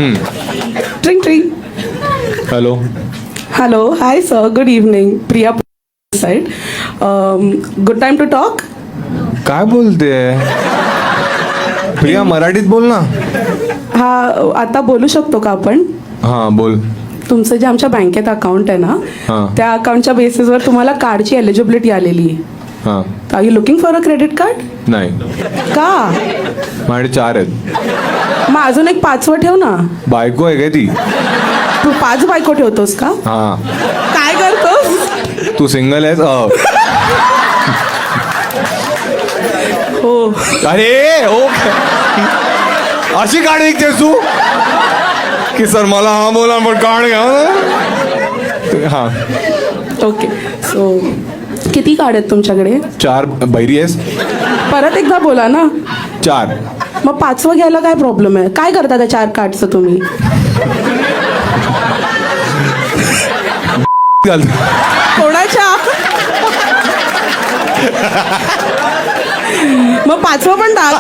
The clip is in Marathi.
Tring tring. Hello. Hello. Hi sir. Good evening. Priya side. Good time to talk. काय बोलते प्रिया? मराठीत बोल ना. हा आता बोलू शकतो का आपण? हां बोल. तुमचं जे आमच्या बँकेत अकाउंट आहे ना हां. त्या अकाउंटच्या बेसिसवर तुम्हाला कार्डची एलिजिबिलिटी आलेली आहे. हां. Are you looking for a credit card? नाही, का? माझे 4 आहेत. मग अजून एक 5वं ठेव ना. बायको आहे काय ती? तू 5 बायको ठेवतोस का? हां. काय करतोस? तू सिंगल आहेस? हो. अरे ओ, अशी कार्ड विकतेस तू की सर मला हा बोला पण कार्ड घ्या. हां. ओके. सो किती कार्ड आहेत तुमच्याकडे? 4. बैरी आहेस? परत एकदा बोला ना. 4. मग 5वं घ्यायला काय प्रॉब्लेम आहे? काय करता त्या 4 कार्डचं तुम्ही? कोणाच्या? मग 5वं पण टाक.